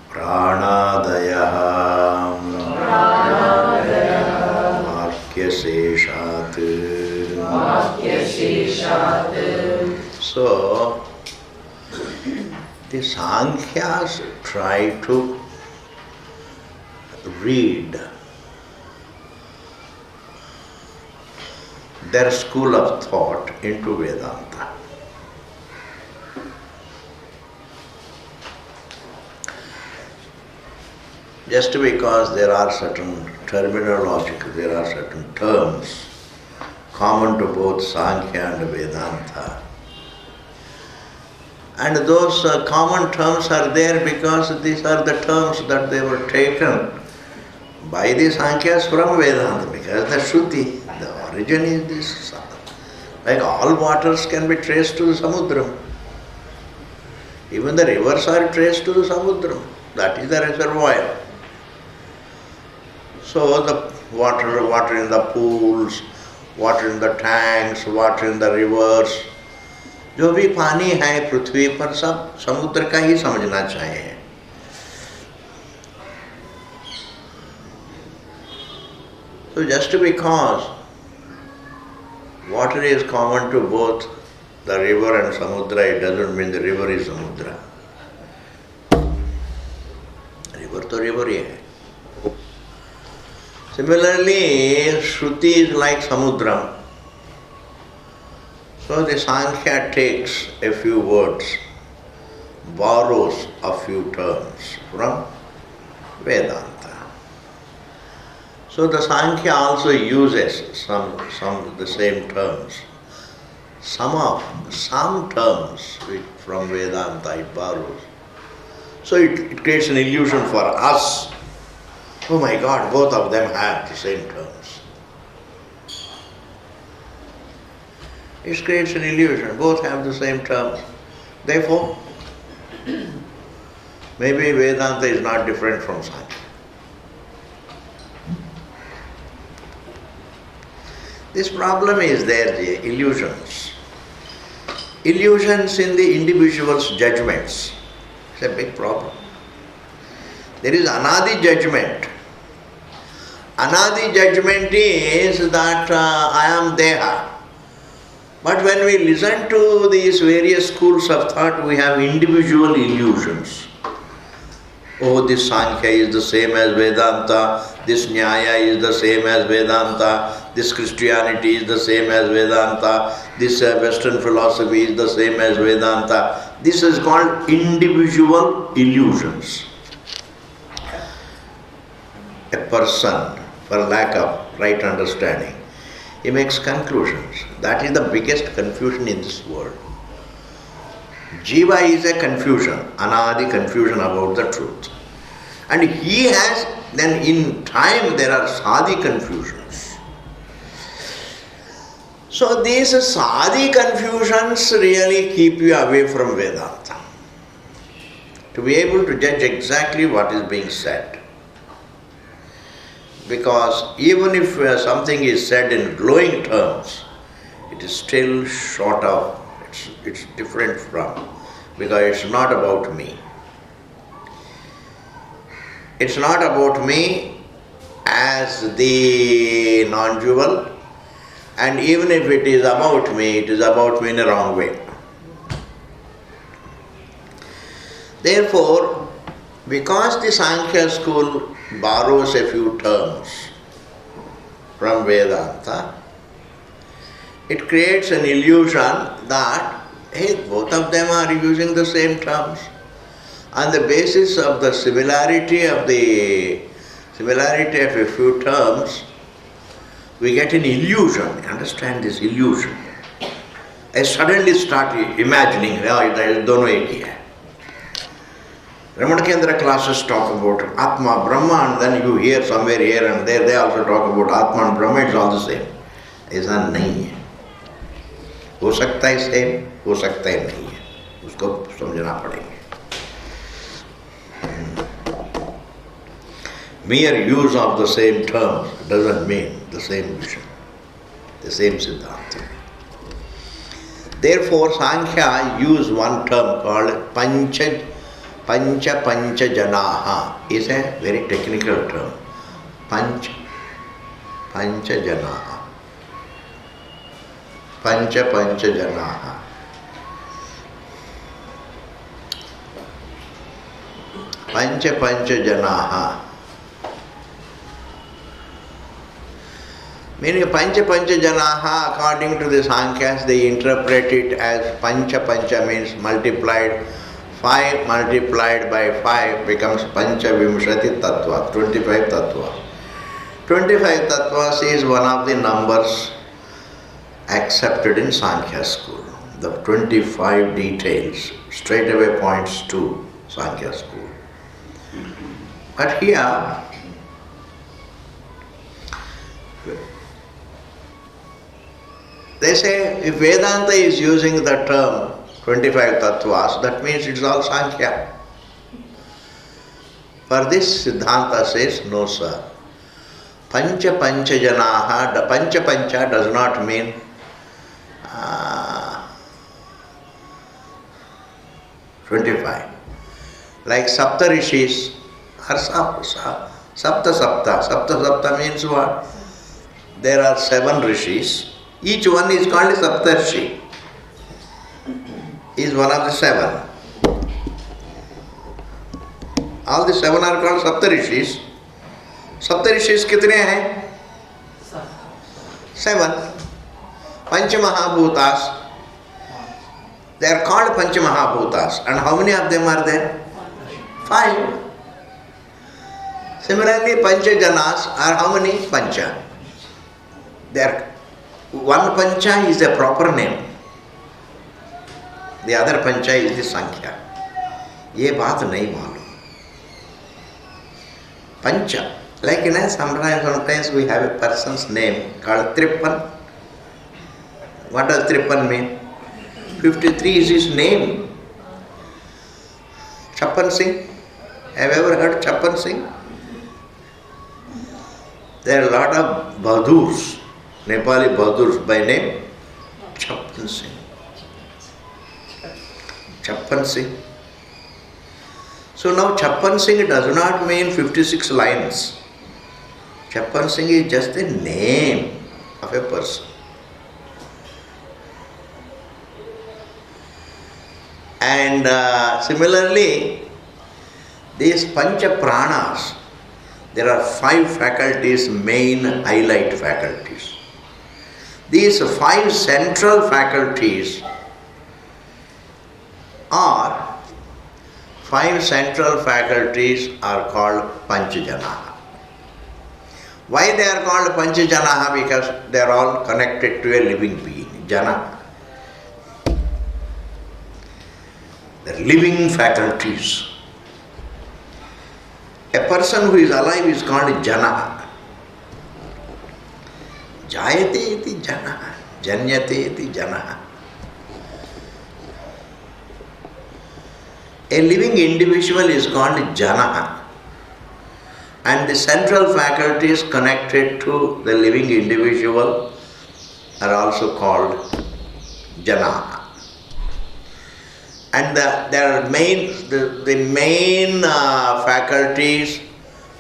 Pranadaya Vakyaseshat. So, the Sankhyas try to read their school of thought into Vedanta. Just because there are certain terminological, there are certain terms common to both Sankhya and Vedanta. And those common terms are there because these are the terms that they were taken by the Sankhyas from Vedanta, because the Shruti, the origin is this. Like all waters can be traced to the Samudra. Even the rivers are traced to the Samudra. That is the reservoir. So the water in the pools, water in the tanks, water in the rivers, जो भी पानी है पृथ्वी पर सब समुद्र का ही समझना चाहिए. So just because water is common to both the river and samudra, it doesn't mean the river is samudra. River to river ही है. Similarly, Shruti is like samudra. So the Sankhya takes a few words, borrows a few terms from Vedanta. So the Sankhya also uses some of the same terms. Some terms from Vedanta it borrows. So it creates an illusion for us. Oh my God, both of them have the same terms. It creates an illusion, both have the same terms. Therefore, maybe Vedanta is not different from Sankhya. This problem is there, the illusions. Illusions in the individual's judgments. It's a big problem. There is anadi judgment. Anadi judgment is that I am Deha. But when we listen to these various schools of thought, we have individual illusions. Oh, this Sankhya is the same as Vedanta, this Nyaya is the same as Vedanta, this Christianity is the same as Vedanta, this Western philosophy is the same as Vedanta. This is called individual illusions. A person, for lack of right understanding, he makes conclusions. That is the biggest confusion in this world. Jiva is a confusion, anadi confusion about the truth. And he has, then in time there are sadi confusions. So these sadi confusions really keep you away from Vedanta. To be able to judge exactly what is being said. Because even if something is said in glowing terms, it is still short of, it's different from, because it's not about me. It's not about me as the non-dual, and even if it is about me, it is about me in a wrong way. Therefore, because the Sankhya school borrows a few terms from Vedanta, it creates an illusion that, hey, both of them are using the same terms. On the basis of the similarity of a few terms, we get an illusion. Understand this illusion. I suddenly start imagining, it dono ek hi hai. Ramana Kendra classes talk about Atma, Brahma, and then you hear somewhere here and there, they also talk about Atma and Brahma, it's all the same. ऐसा नहीं है. हो सकता है same, हो सकता है नहीं है. उसको समझना पड़ेगा. Mere use of the same terms doesn't mean the same vision, the same Siddhanta. Therefore, Sankhya use one term called Pancha Janaha is a very technical term. Pancha Janaha. Pancha Janaha. Pancha Janaha. Meaning Pancha Janaha, according to the Sankhya's, they interpret it as Pancha means multiplied. 5 multiplied by 5 becomes Pancha Vimshati Tattva, 25 Tattva. 25 Tattvas is one of the numbers accepted in Sankhya school. The 25 details straight away points to Sankhya school. But here, they say if Vedanta is using the term 25 tattvas, that means it's all Sankhya. For this, Siddhanta says, no sir. Pancha Janaha, Pancha does not mean 25. Like Sapta Rishis are Sapta means what? There are 7 Rishis. Each one is called a Saptarshi. He is one of the 7. All the 7 are called Saptarishis. Saptarishis kitne hain? 7. Panchamahabhutas. They are called Panchamahabhutas. And how many of them are there? 5. Similarly, Pancha Janas are how many? Pancha. One Pancha is a proper name. The other Pancha is the Sankhya. Ye baat nahi malum. Pancha. Like sometimes we have a person's name called Trippan. What does Trippan mean? 53 is his name. Chappan Singh. Have you ever heard Chappan Singh? There are a lot of Badurs, Nepali Badurs by name Chappan Singh. Chappan Singh. So now Chappan Singh does not mean 56 lines. Chappan Singh is just the name of a person. And similarly, these Pancha Pranas, there are 5 faculties, main highlight faculties. These 5 central faculties are called Panchajanaha. Why they are called Panchajanaha? Because they are all connected to a living being, Jana. The living faculties. A person who is alive is called Jana. Jayate iti Jana. Janyate iti Jana. A living individual is called Jana. And the central faculties connected to the living individual are also called Jana. And the main faculties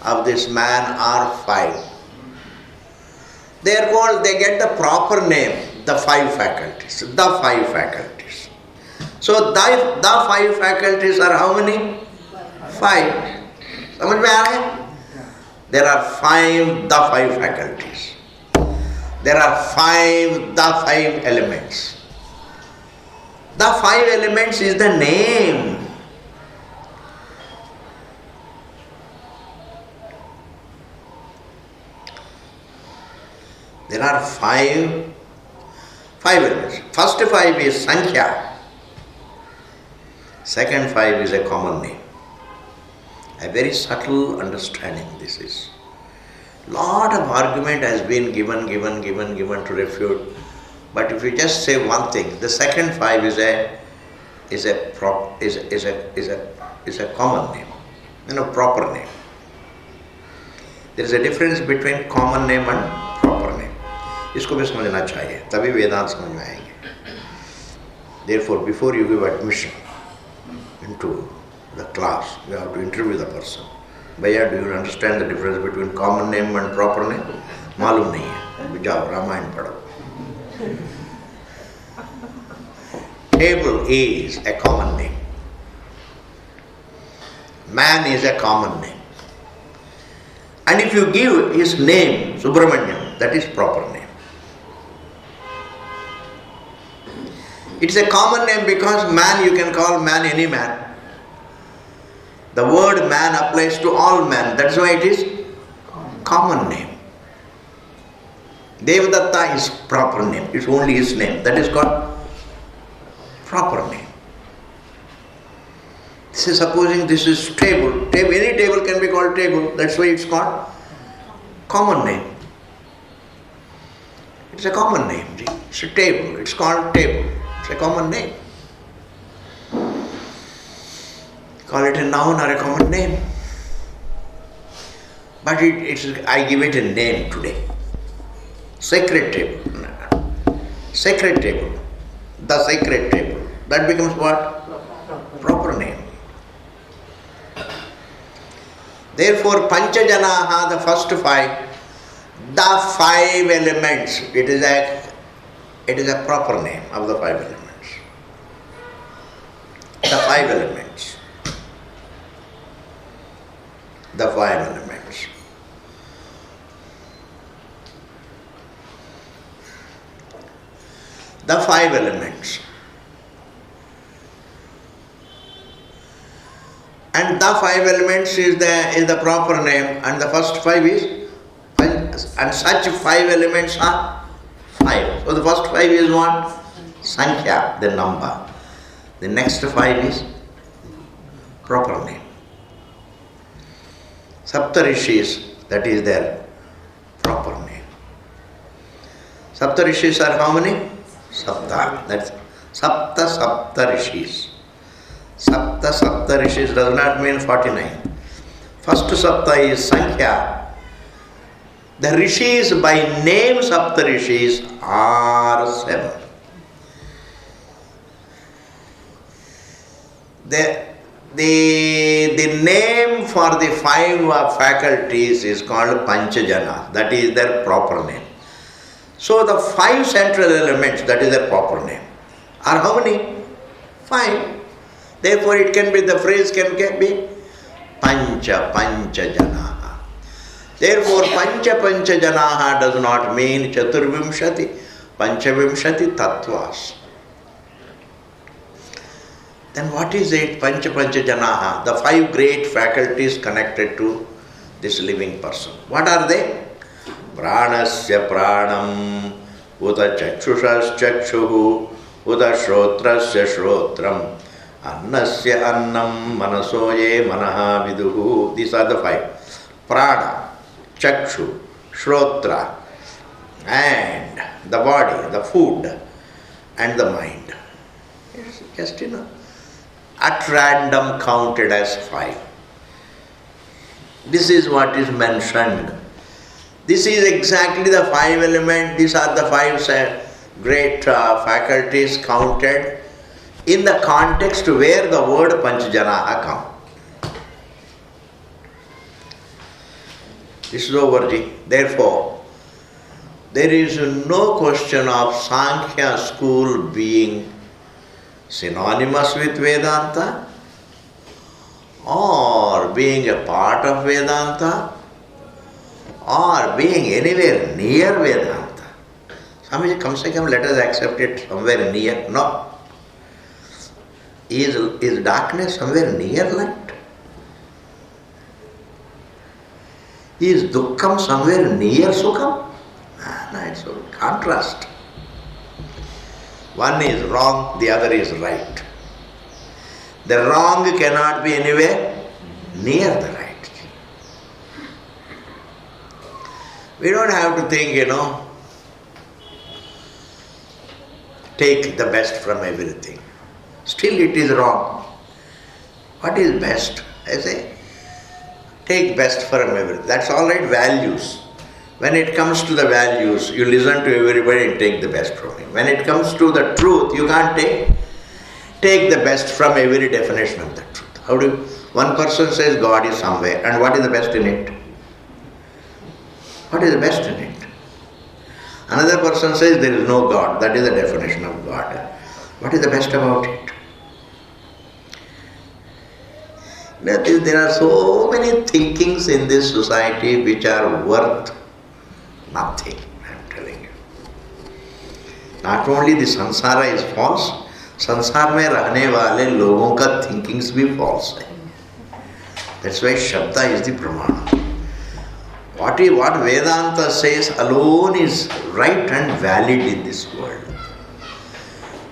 of this man are 5. They are called, they get the proper name, the 5 faculties. The 5 faculties. So the 5 faculties are how many? 5. समझ में आ रहा है? There are 5 the 5 faculties. There are 5 the 5 elements. The 5 elements is the name. There are 5 elements. First 5 is Sankhya. Second 5 is a common name. A very subtle understanding this is. Lot of argument has been given to refute. But if you just say one thing, the second 5 is a common name, proper name. There is a difference between common name and proper name. इसको भी समझना चाहिए, तभी वेदांत समझ में आएंगे. Therefore, before you give admission into the class. You have to interview the person. Bhaiya, do you understand the difference between common name and proper name? Malum nahi hai. Jao, Ramayana padho. Table is a common name. Man is a common name. And if you give his name, Subramanyam, that is proper name. It's a common name because man, you can call man any man. The word man applies to all men. That's why it is common name. Devadatta is proper name. It's only his name. That is called proper name. Say, supposing this is table. Any table can be called table. That's why it's called common name. It's a common name. It's a table. It's called table. It's a common name. Call it a noun or a common name. But I give it a name today. Sacred table. Sacred table. The sacred table. That becomes what? Proper name. Therefore, Panchajanaha, the first five, the five elements, it is a proper name of the five elements. The five elements. The five elements. The five elements. And the five elements is the proper name, and the first five is, and such five elements are five. So the first five is what? Sankhya, the number. The next five is proper name. Saptarishis, that is their proper name. Saptarishis are how many? Sapta. That's Sapta Saptarishis. Sapta Saptarishis does not mean 49. First Sapta is Sankhya. The Rishis by name Saptarishis are 7. The name for the five faculties is called Panchajana. That is their proper name. So the five central elements, that is their proper name, are how many? 5. Therefore it can be, the phrase can be Panchajanaha. Therefore Panchajanaha does not mean Chaturvimshati, Panchavimshati Tattvas. Then what is it? Panchajanaha, the five great faculties connected to this living person. What are they? Pranasya pranam, uta chakshushas chakshuhu, uta shrotrasya shrotram, annasya annam, manasoye manaha viduhu. These are the five. Prana, chakshu, shrotra, and the body, the food, and the mind. It's just, at random counted as 5. This is what is mentioned. This is exactly the 5 elements. These are the 5 great faculties counted in the context where the word Panchajanaha comes. This is over. Therefore, there is no question of Sankhya school being synonymous with Vedanta or being a part of Vedanta or being anywhere near Vedanta. Swamiji, come se come, let us accept it somewhere near. No. Is darkness somewhere near light? Is dukkham somewhere near sukham? No, it's a contrast. One is wrong, the other is right. The wrong cannot be anywhere near the right. We don't have to think, take the best from everything. Still it is wrong. What is best? I say, take best from everything. That's all right, values. When it comes to the values, you listen to everybody and take the best from him. When it comes to the truth, you can't take the best from every definition of the truth. One person says God is somewhere, and what is the best in it? What is the best in it? Another person says there is no God, that is the definition of God. What is the best about it? There are so many thinkings in this society which are worth nothing, I am telling you. Not only the samsara is false, संसार में रहने वाले लोगों का thinkings भी false है. That's why Shabda is the Pramana. What Vedanta says alone is right and valid in this world.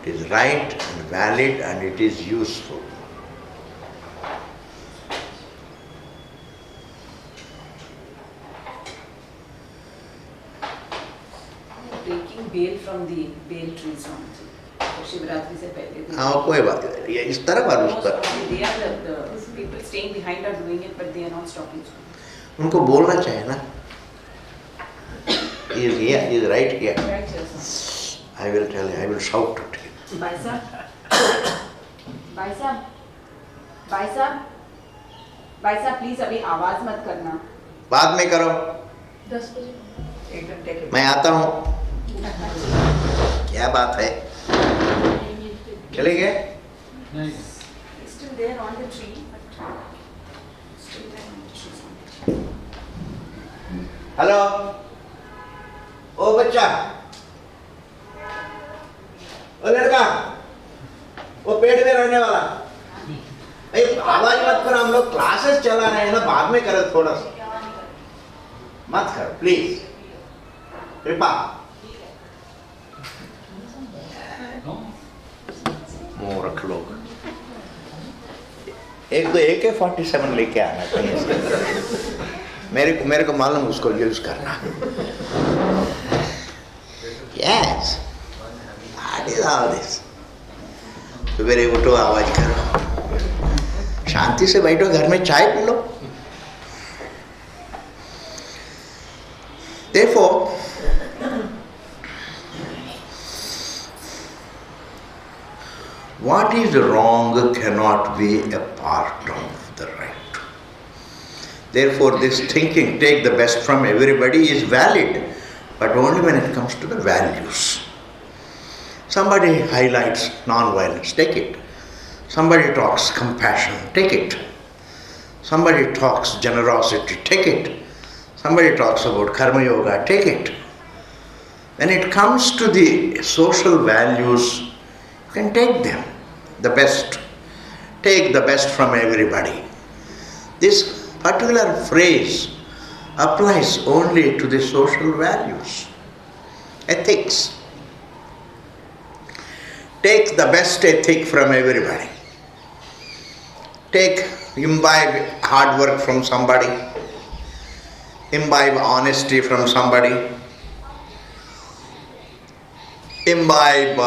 It is right and valid and it is useful. Taking bail from the bail trees on Shivratri से पहले. हाँ कोई बात नहीं, इस तरफ और उस तरफ. They are the people staying behind are doing it, but they are not stopping. उनको बोलना चाहिए ना. He is here, he is right here. Right, sir. I will tell you, I will shout at him. Bhai sahab, please अभी आवाज मत करना. बाद में करो. 10 बजे. एकदम टेक. मैं आता हूँ. क्या बात है? चले गए? Still there on the tree, but still there on the tree. Hello. ओ बच्चा. ओ लड़का. वो पेड़ में रहने वाला. आवाज मत करो, हम लोग क्लासेस चला रहे हैं ना, बाद में करो थोड़ा सा. मत करो प्लीज. कृपा. मूर्ख लोग. एक तो AK-47 लेके आना कहीं से. मेरे को मालूम उसको यूज करना. Yes. What is all this? सुबह उठो, आवाज करो. शांति से बैठो, घर में चाय P low. Therefore, what is wrong cannot be a part of the right. Therefore, this thinking, take the best from everybody, is valid, but only when it comes to the values. Somebody highlights non-violence, take it. Somebody talks compassion, take it. Somebody talks generosity, take it. Somebody talks about karma yoga, take it. When it comes to the social values, you can take them, the best. Take the best from everybody. This particular phrase applies only to the social values, ethics. Take the best ethic from everybody. Imbibe hard work from somebody. Imbibe honesty from somebody. Imbibe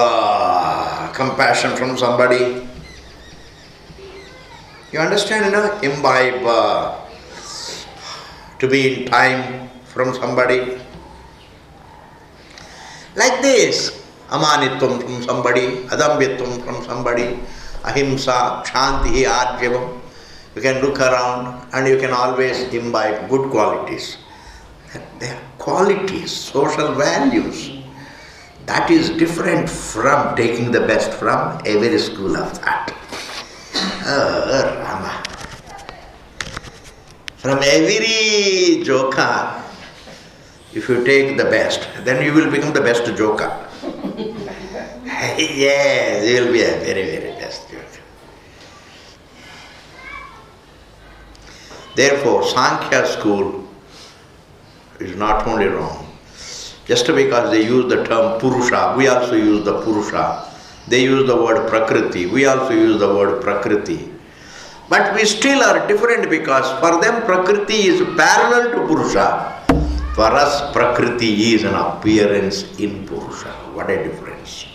compassion from somebody. You understand, imbibe to be in time from somebody. Like this, amanitvam from somebody, adambyatvam from somebody, ahimsa, shanti, arjavam. You can look around and you can always imbibe good qualities. They are qualities, social values. That is different from taking the best from every school of thought. Rama. From every joker, if you take the best, then you will become the best joker. Yes, you will be a very, very best joker. Therefore, Sankhya school is not only wrong. Just because they use the term Purusha, we also use the Purusha. They use the word Prakriti, we also use the word Prakriti. But we still are different because for them Prakriti is parallel to Purusha. For us Prakriti is an appearance in Purusha. What a difference.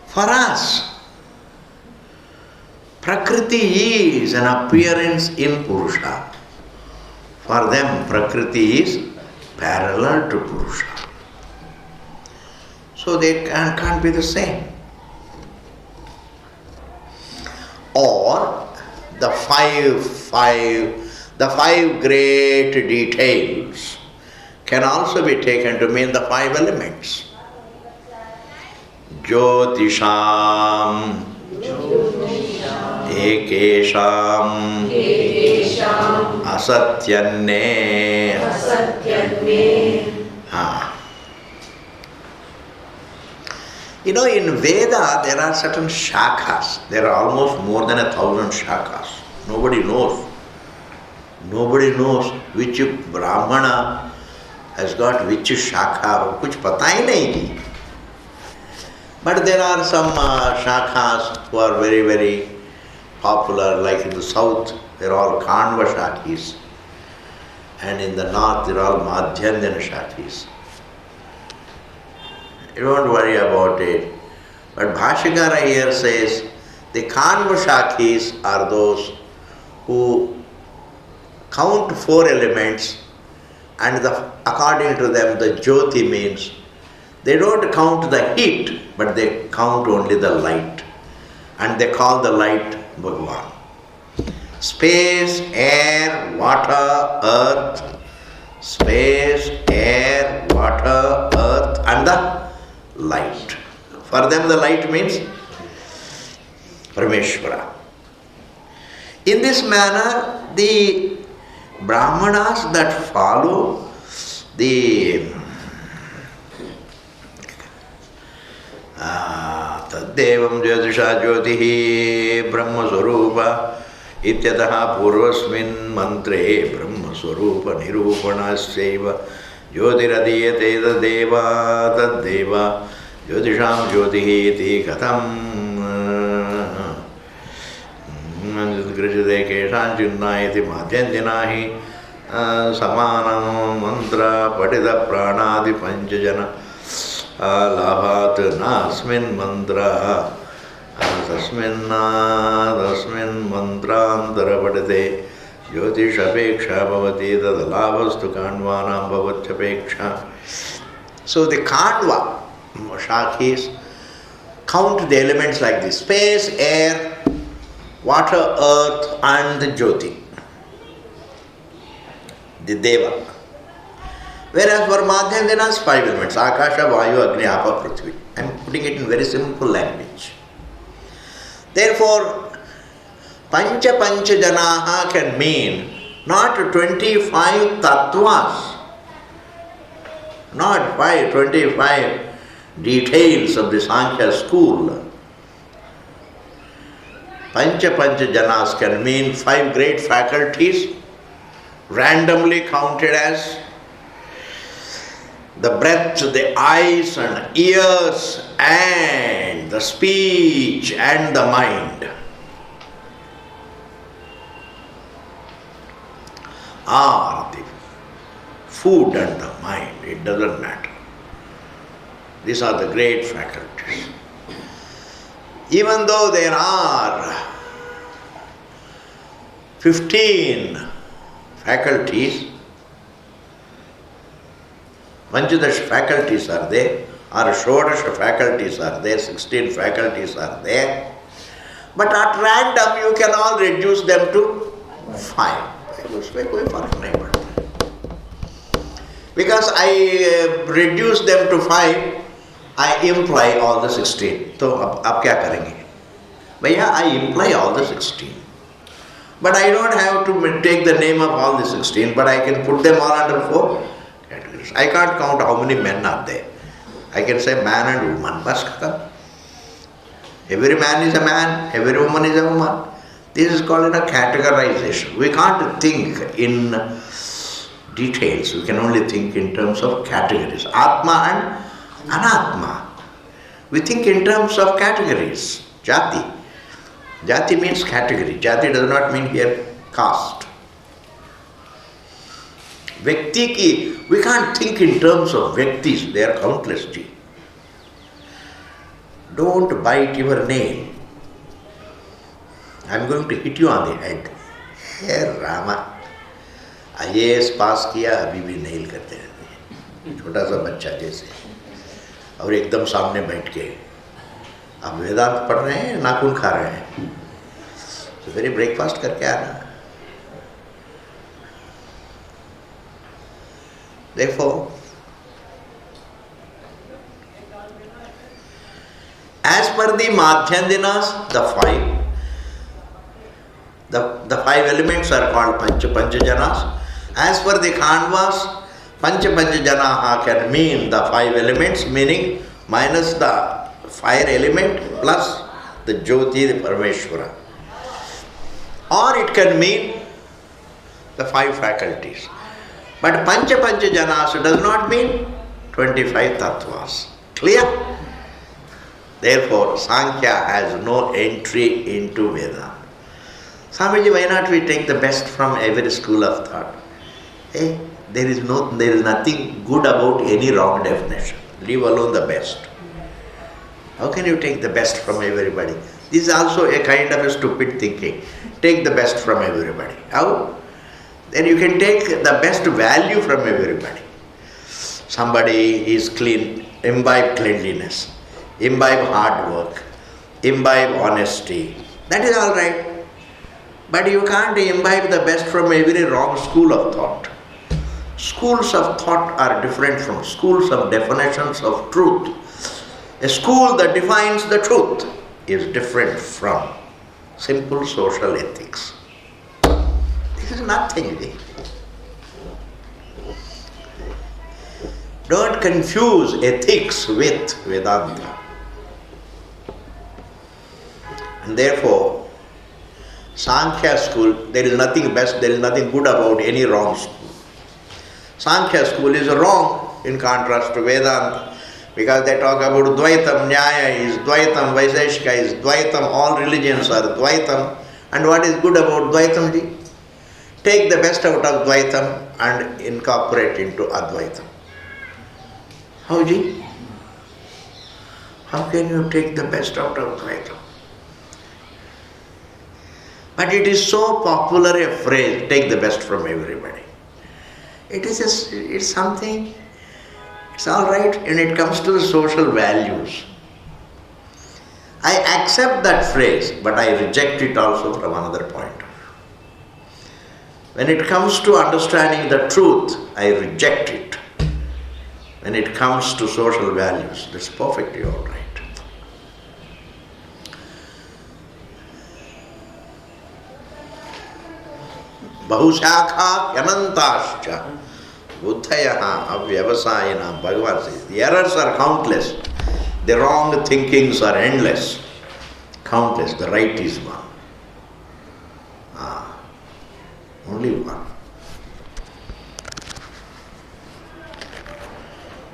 For us, Prakriti is an appearance in Purusha. For them, Prakriti is parallel to Purusha. So they can't be the same. or the five great details can also be taken to mean the five elements. Jyotisham ekesham asatyanne. In Veda there are certain shakhas. There are almost more than 1,000 shakhas. Nobody knows. Nobody knows which Brahmana has got which shakha. Kuch pata hi nahi. But there are some shakhas who are very, very popular, like in the south, they are all Kanva Shakis. And in the north, they are all Madhyandana Shakis. You don't worry about it. But Bhashyakara here says, the Kanva Shakis are those who count four elements, and according to them, the Jyoti means they don't count the heat, but they count only the light. And they call the light Bhagavan. Space, air, water, earth. Space, air, water, earth, and the light. For them the light means Parameshvara. In this manner, the Brahmanas that follow the Taddevam Jyotisha Jyotihi Brahmaswarupa Ityataha Purvasmin Mantre Brahmaswarupa Nirupanasaiva Jyotiradiyate Taddeva Jyotisham Jyotihi Iti Katham Grijade Keshan Chinnayati Madhyandinahi Samanam Mantra Patida Pranadi Panchajana Labhat Nasmin Mantra Tasmin Mantrantara Padite Jyotishapeksha Bhavati Tadalavastu Kanvanam Bhavachapeksha. So the Kanva Shakis count the elements like this: space, air, water, earth, and the Jyoti, the Deva. Whereas for Madhyandina's five elements, Akasha, Vayu, Agni, Apa, Prithvi. I am putting it in very simple language. Therefore, Pancha Janaha can mean not 25 tattvas, not 25 details of the Sankhya school. Pancha Janas can mean five great faculties, randomly counted as the breath, the eyes and ears, and the speech and the mind. Or the food and the mind, it doesn't matter. These are the great faculties. Even though there are 15 faculties, Panchadash faculties are there, or Shodash faculties are there, 16 faculties are there, but at random you can all reduce them to 5. Because I reduce them to 5, I imply all the 16. So, ab kya karenge? Bhaiya, I imply all the 16. But I don't have to take the name of all the 16, but I can put them all under 4 categories. I can't count how many men are there. I can say man and woman. Bas khatam. Every man is a man, every woman is a woman. This is called a categorization. We can't think in details. We can only think in terms of categories. Atma and Anatma. We think in terms of categories. Jati. Jati means category. Jati does not mean here caste. Vyakti ki, we can't think in terms of Vyaktis. They are countless. Don't bite your nail. I am going to hit you on the head. Hey Rama. IAS पास किया अभी भी nail करते रहते हैं, छोटा सा बच्चा जैसे, और एकदम सामने बैठ के आप वेदांत पढ़ रहे हैं, नाखून खा रहे हैं. सवेरे ब्रेकफास्ट करके आना. Therefore, as per the Madhyandinas, the five elements are called Panchajanas. As per the Khandvas, Panchajanaha can mean the five elements, meaning minus the fire element plus the Jyoti, the Parameshwara. Or it can mean the five faculties. But Panchajanas does not mean 25 tattvas. Clear? Therefore, Sankhya has no entry into Vedanta. Swamiji, why not we take the best from every school of thought? Hey, there is nothing good about any wrong definition. Leave alone the best. How can you take the best from everybody? This is also a kind of a stupid thinking. Take the best from everybody. How? Then you can take the best value from everybody. Somebody is clean, imbibe cleanliness, imbibe hard work, imbibe honesty. That is all right. But you can't imbibe the best from every wrong school of thought. Schools of thought are different from schools of definitions of truth. A school that defines the truth is different from simple social ethics. This is nothing. Don't confuse ethics with Vedanta. And therefore, Sankhya school, there is nothing best, there is nothing good about any wrong school. Sankhya school is wrong in contrast to Vedanta, because they talk about Dvaitam, Nyaya is Dvaitam, Vaiseshika is Dvaitam, all religions are Dvaitam. And what is good about Dvaitam ji? Take the best out of Dvaitam and incorporate into Advaitam. How ji? How can you take the best out of Dvaitam? But it is so popular a phrase, take the best from everybody. It's something, it's all right when it comes to the social values. I accept that phrase, but I reject it also from another point of view. When it comes to understanding the truth, I reject it. When it comes to social values, that's perfectly all right. Bahushakha yanantascha buddhayaha avyavasayana. Bhagavan says, the errors are countless, the wrong thinkings are endless. Countless, the right is one. Only one.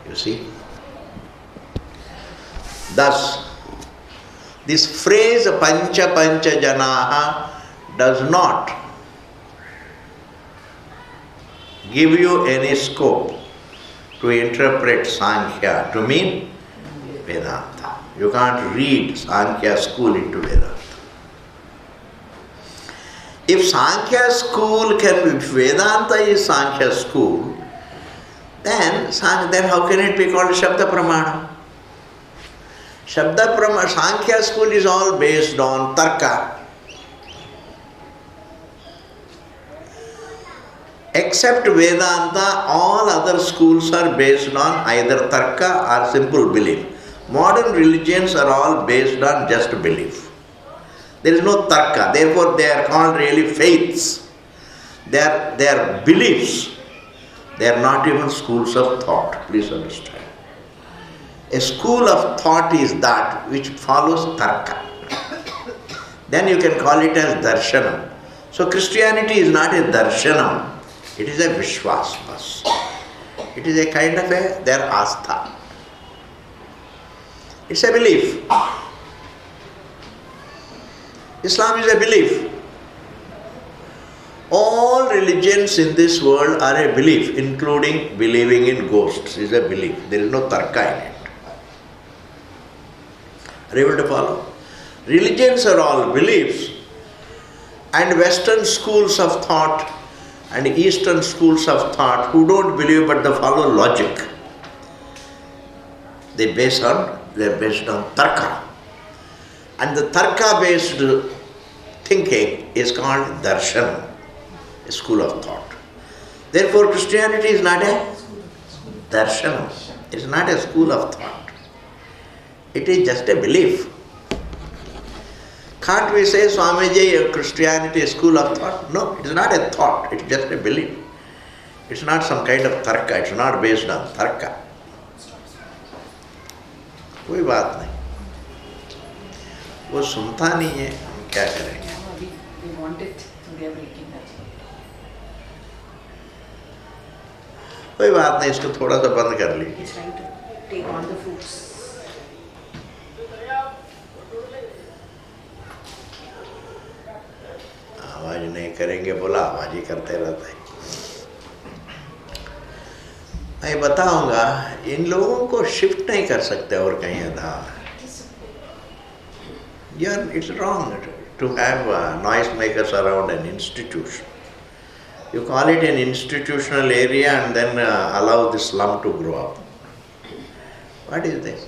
You see? Thus, this phrase pancha janaha does not give you any scope to interpret Sankhya to mean Vedanta. You can't read Sankhya school into Vedanta. If Sankhya school if Vedanta is Sankhya school, then how can it be called Shabda Pramana? Shabda Pramana, Sankhya school is all based on Tarka. Except Vedanta, all other schools are based on either Tarka or simple belief. Modern religions are all based on just belief. There is no Tarka, therefore they are called really faiths. They are beliefs. They are not even schools of thought, please understand. A school of thought is that which follows Tarka. Then you can call it as Darshanam. So Christianity is not a Darshanam. It is a Vishwas. It is a kind of their Astha. It's a belief. Islam is a belief. All religions in this world are a belief, including believing in ghosts is a belief. There is no Tarka in it. Are you able to follow? Religions are all beliefs, and Western schools of thought and Eastern schools of thought who don't believe but they follow logic. They're based on Tarka. And the Tarka based thinking is called darshan, a school of thought. Therefore, Christianity is not a darshan, it is not a school of thought. It is just a belief. Can't we say, Swamiji, Christianity is a school of thought? No, it is not a thought, it is just a belief. It's not some kind of tarka, it's not based on tarka. कोई बात नहीं, वो सुनता नहीं है, हम क्या करेंगे? We want it, so they are breaking that. कोई बात नहीं, इसको थोड़ा सा बंद कर ली. He's trying to take on the fruits. आवाज नहीं करेंगे बोला, आवाज ही करते रहते हैं. मैं बताऊंगा, इन लोगों को शिफ्ट नहीं कर सकते और कहीं अधा. It's wrong to have noise makers around an institution. You call it an institutional area and then allow the slum to grow up. What is this?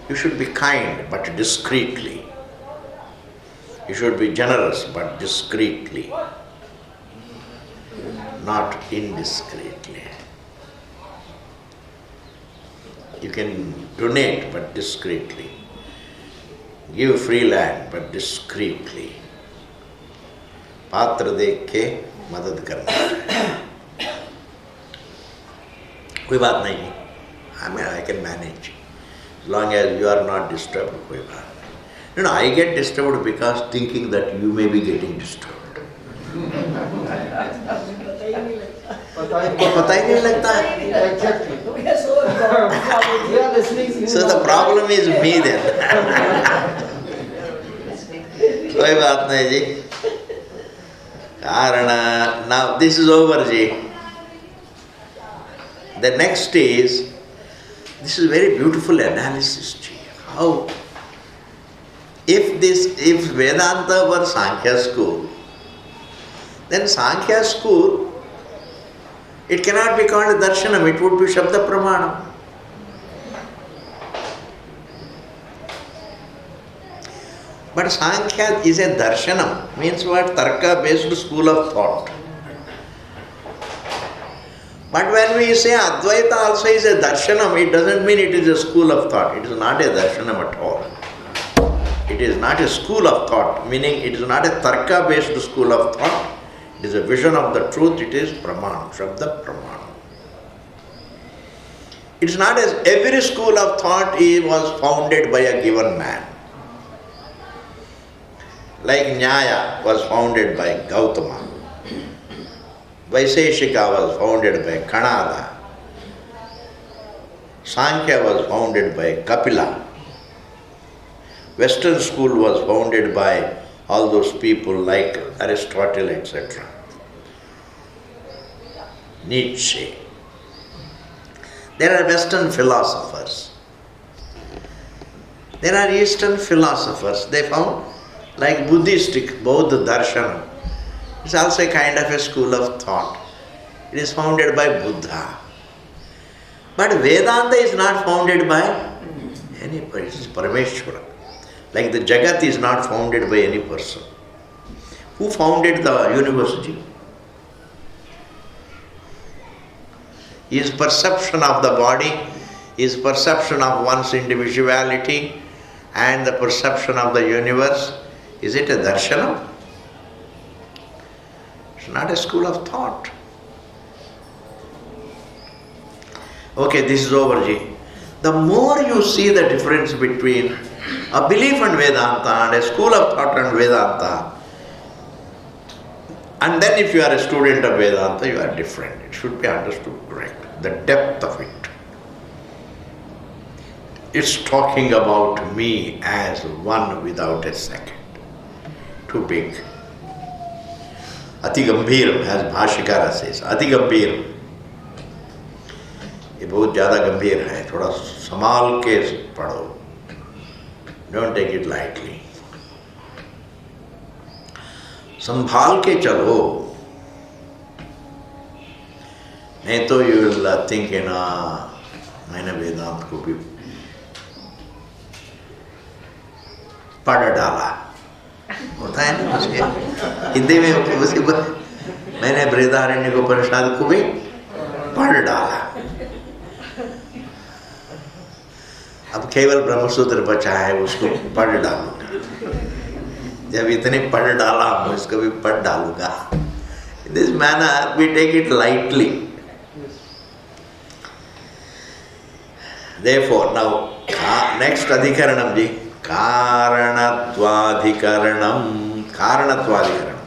You should be kind but discreetly. You should be generous but discreetly, not indiscreetly. You can donate but discreetly. Give free land but discreetly. पात्र देख के मदद करना चाहिए. कोई बात नहीं, I can manage. As long as you are not disturbed, कोई बात नहीं. No, I get disturbed because thinking that you may be getting disturbed. पता ही नहीं लगता है. Exactly. We are listening. So the problem is me then. कोई बात नहीं जी. कारण, now this is over ji. The next is, this is very beautiful analysis ji. How, if Vedanta were Sankhya school, then Sankhya school, it cannot be called darshanam, it would be shabda pramanam. But Sankhya is a darshanam, means what? Tarka based school of thought. But when we say Advaita also is a darshanam, it doesn't mean it is a school of thought. It is not a darshanam at all. It is not a school of thought, meaning it is not a tarka based school of thought. It is a vision of the truth, it is praman, shabda praman. It is not as every school of thought was founded by a given man. Like Nyaya was founded by Gautama. Vaiseshika was founded by Kanada. Sankhya was founded by Kapila. Western school was founded by all those people like Aristotle, etc. Nietzsche. There are Western philosophers. There are Eastern philosophers. They found, like Buddhistic, Bauddha Darshan, it's also a kind of a school of thought. It is founded by Buddha. But Vedanta is not founded by any person, it is Parameshwara. Like the Jagat is not founded by any person. Who founded the university? His perception of the body, his perception of one's individuality, and the perception of the universe. Is it a darshanam? It's not a school of thought. Okay, this is over, ji. The more you see the difference between a belief in Vedanta and a school of thought and Vedanta, and then if you are a student of Vedanta, you are different. It should be understood correct. The depth of it. It's talking about me as one without a second. Too big. Ati Gambhiram, as Bhashikara says. Ati Gambhiram. ये बहुत ज़्यादा गंभीर है, थोड़ा संभाल के पढ़ो. Don't take it lightly. संभाल के चलो. नहीं तो you will think मैंने वेदांत को भी पढ़ डाला. होता है ना उसके हिंदी में उसी को मैंने बृहदारण्यक उपनिषद को भी पढ़ डाला। अब केवल ब्रह्मसूत्र बचा है, उसको पढ़ डालूंगा। जब इतने पढ़ डाला हूँ, इसको भी पढ़ डालूंगा। In this manner we take it lightly. Therefore now next adhikaranam ji, karanatvadhikaranam. Karanatvadhikaranam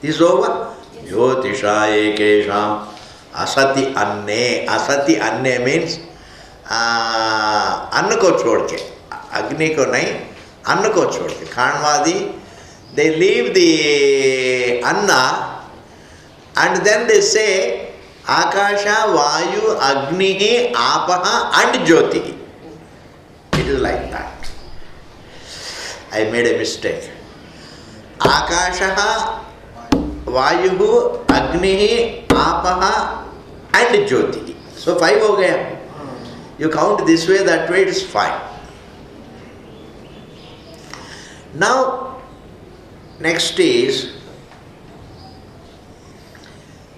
is over. Jyotisha ekesham asati anne. Asati anne means अन्न को छोड़ के, अग्नि को नहीं, अन्न को छोड़ के. Kanvadi, they leave the anna and then they say Akasha, Vayu, Agni, Apaha and Jyoti. It is like that. I made a mistake. Akasha, Vayu, Agni, Apaha and Jyoti. So 5 हो गया. You count this way, that way, it is 5. Now, next is,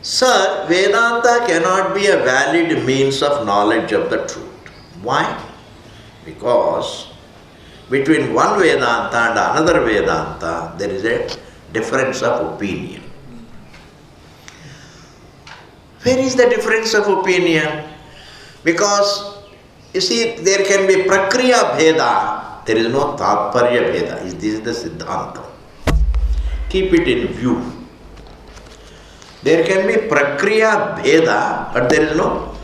sir, Vedanta cannot be a valid means of knowledge of the truth. Why? Because between one Vedanta and another Vedanta, there is a difference of opinion. Where is the difference of opinion? Because, you see, there can be Prakriya Bheda, there is no Tatparya Bheda. This is the Siddhanta. Keep it in view. There can be Prakriya Bheda, but there is no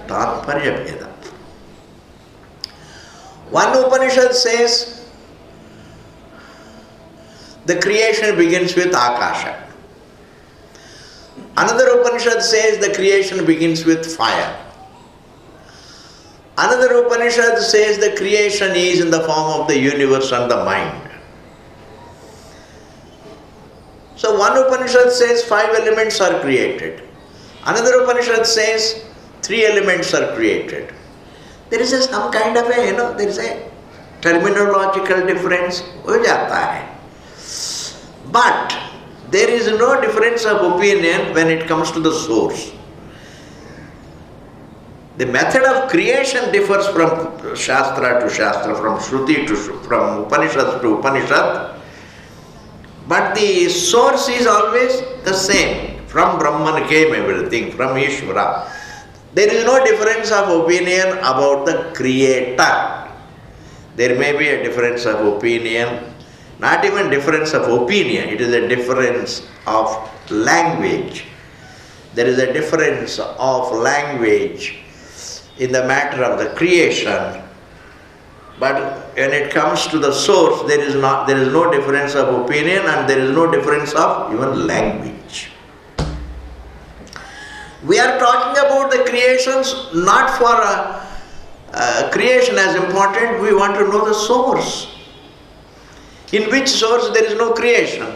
Tatparya Bheda. One Upanishad says the creation begins with Akasha. Another Upanishad says the creation begins with fire. Another Upanishad says the creation is in the form of the universe and the mind. So one Upanishad says 5 elements are created. Another Upanishad says 3 elements are created. There is some kind of a, there is a terminological difference. हो जाता है. But there is no difference of opinion when it comes to the source. The method of creation differs from Shastra to Shastra, from Shruti to from Upanishad to Upanishad, but the source is always the same. From Brahman came everything, from Ishvara. There is no difference of opinion about the creator. There may be a difference of opinion, not even difference of opinion, it is a difference of language. There is a difference of language in the matter of the creation, but when it comes to the source, there is no difference of opinion and there is no difference of even language. We are talking about the creations not for creation as important, we want to know the source. In which source there is no creation.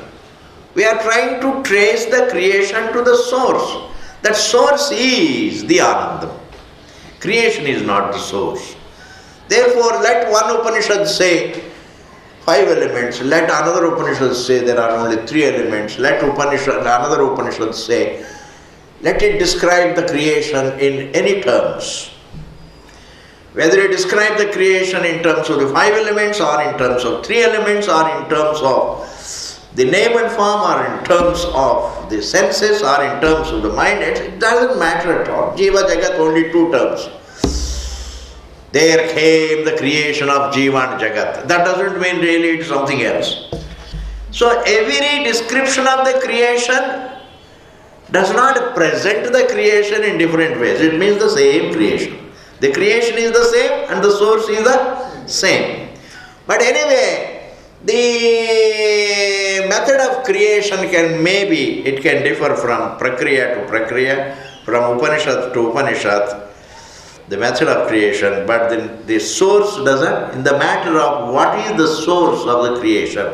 We are trying to trace the creation to the source. That source is the Anandam. Creation is not the source. Therefore, let one Upanishad say 5 elements, let another Upanishad say there are only 3 elements, let another Upanishad say, let it describe the creation in any terms. Whether it describe the creation in terms of the 5 elements or in terms of 3 elements or in terms of the name and form or in terms of the senses or in terms of the mind, it doesn't matter at all. Jiva Jagat, only 2 terms. There came the creation of Jiva and Jagat. That doesn't mean really it's something else. So every description of the creation does not present the creation in different ways. It means the same creation. The creation is the same and the source is the same. But anyway, the method of creation can differ from Prakriya to Prakriya, from Upanishad to Upanishad, the method of creation, but the source doesn't. In the matter of what is the source of the creation,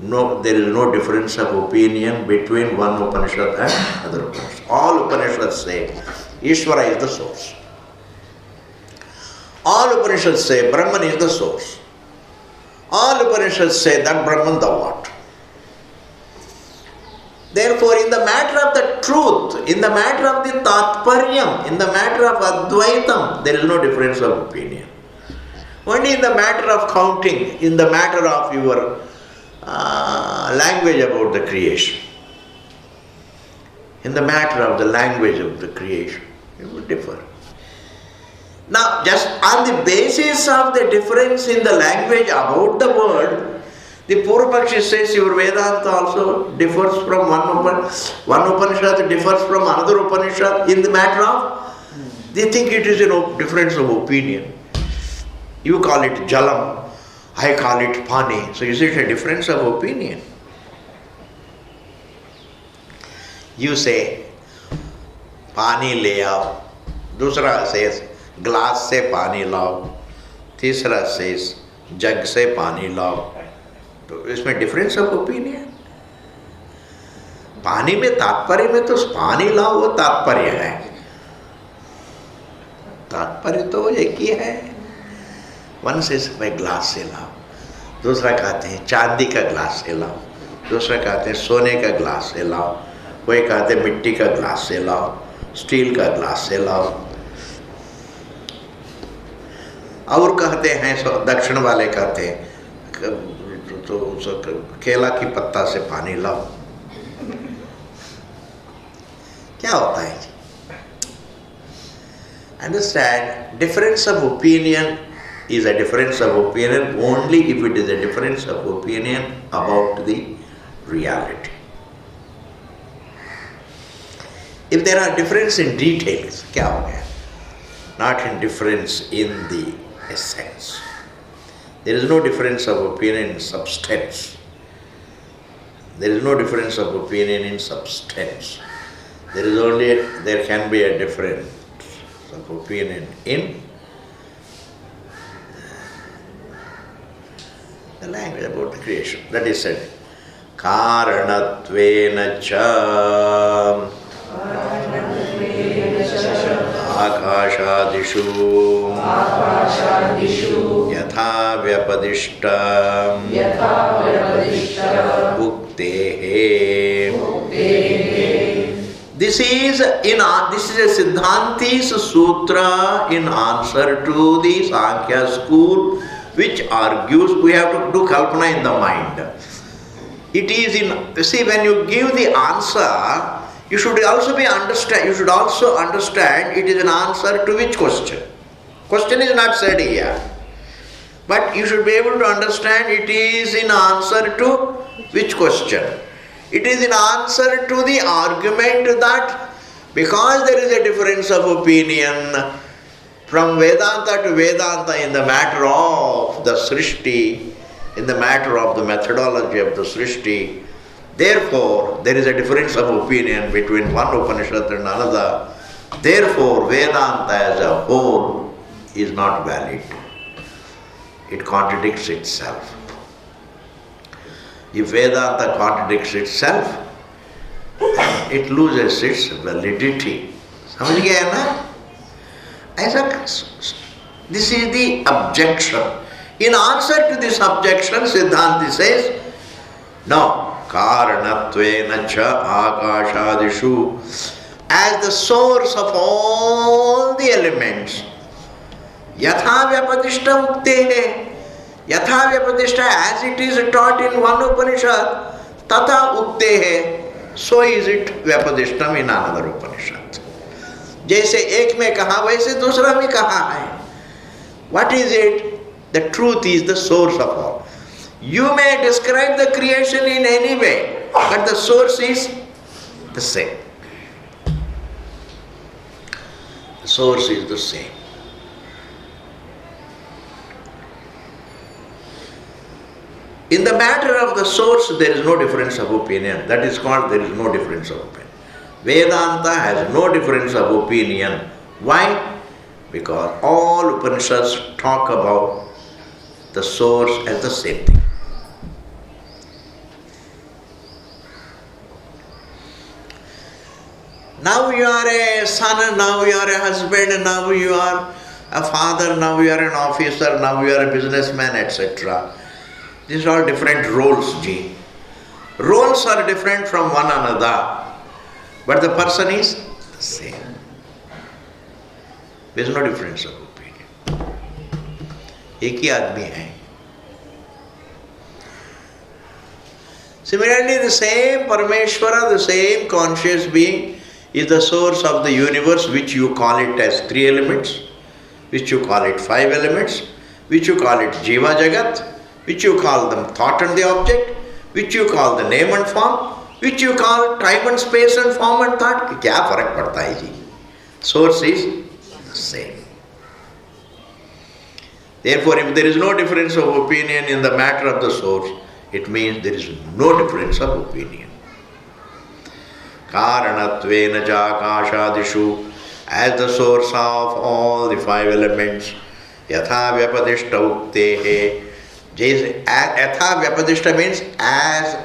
no, there is no difference of opinion between one Upanishad and another Upanishad. All Upanishads say Ishvara is the source. All Upanishads say Brahman is the source. All Upanishads say that Brahman thou art. Therefore, in the matter of the truth, in the matter of the Tatparyam, in the matter of Advaitam, there is no difference of opinion. Only in the matter of counting, in the matter of your language about the creation. In the matter of the language of the creation, it will differ. Now, just on the basis of the difference in the language about the world, the Purvapakshi says your Vedanta also differs from one Upanishad differs from another Upanishad in the matter of, they think it is a difference of opinion. You call it Jalam, I call it Pani. So is it a difference of opinion? You say, Pani le aao. Dusra says, glass se pani lao. Tisra says, jug se pani lao. तो इसमें difference of opinion. पानी में तात्पर्य में तो पानी लाओ वो तात्पर्य है, तात्पर्य तो एक ही है. वन से मैं ग्लास से लाओ, दूसरा कहते हैं चांदी का ग्लास से लाओ, दूसरा कहते हैं सोने का ग्लास से लाओ, कोई कहते हैं मिट्टी का ग्लास से लाओ, स्टील का ग्लास से लाओ, और कहते हैं दक्षिण वाले कहते हैं तो केला की पत्ता से पानी लाओ. क्या होता है जी? Understand, difference of opinion is a difference of opinion only if it is a difference of opinion about the reality. If there are difference in details, क्या हो गया? Not in difference in the essence. There is no difference of opinion in substance. There is no difference of opinion in substance. There can be a difference of opinion in the language about the creation. That is said, Karanatvena cha Akashadishu Yatha Vyapadishta Uktehe. This is a Siddhanti's Sutra in answer to the Sankhya school, which argues we have to do Kalpana in the mind. It is in, see, when you give the answer, you should also understand it is an answer to which question. Question is not said here. But you should be able to understand it is in answer to which question. It is in answer to the argument that because there is a difference of opinion from Vedanta to Vedanta in the matter of the Srishti, in the matter of the methodology of the Srishti, therefore there is a difference of opinion between one Upanishad and another. Therefore Vedanta as a whole is not valid. It contradicts itself. If Vedanta contradicts itself, it loses its validity. समझ गया ना? ऐसा, this is the objection. In answer to this objection, Siddhanti says, no, Karanattvena cha Akashadishu, as the source of all the elements, Yatha Vyapadishta Uktehe, Yatha Vyapadishta, as it is taught in one Upanishad, Tata Uktehe, so is it Vyapadishtam in another Upanishad. जैसे एक में कहा वैसे दूसरा में कहा है. What is it? The truth is the source of all. You may describe the creation in any way, but the source is the same. The source is the same. In the matter of the source, there is no difference of opinion. That is called there is no difference of opinion. Vedanta has no difference of opinion. Why? Because all Upanishads talk about the source as the same thing. Now you are a son, now you are a husband, now you are A father, now you are an officer, now you are a businessman, etc. These are all different roles, Ji. Roles are different from one another, but the person is the same. There is no difference of opinion. एक ही आदमी है. Similarly, the same Parameshwara, the same conscious being is the source of the universe, which you call it as 3 elements, which you call it 5 elements, which you call it Jiva Jagat, which you call them thought and the object, which you call the name and form, which you call time and space and form and thought. क्या फर्क पड़ता है जी? Source is the same. Therefore, if there is no difference of opinion in the matter of the source, it means there is no difference of opinion. Karanatvena jakashadishu, as the source of all the 5 elements, yatha vyapadishta uktehe. Yatha vyapadishta means as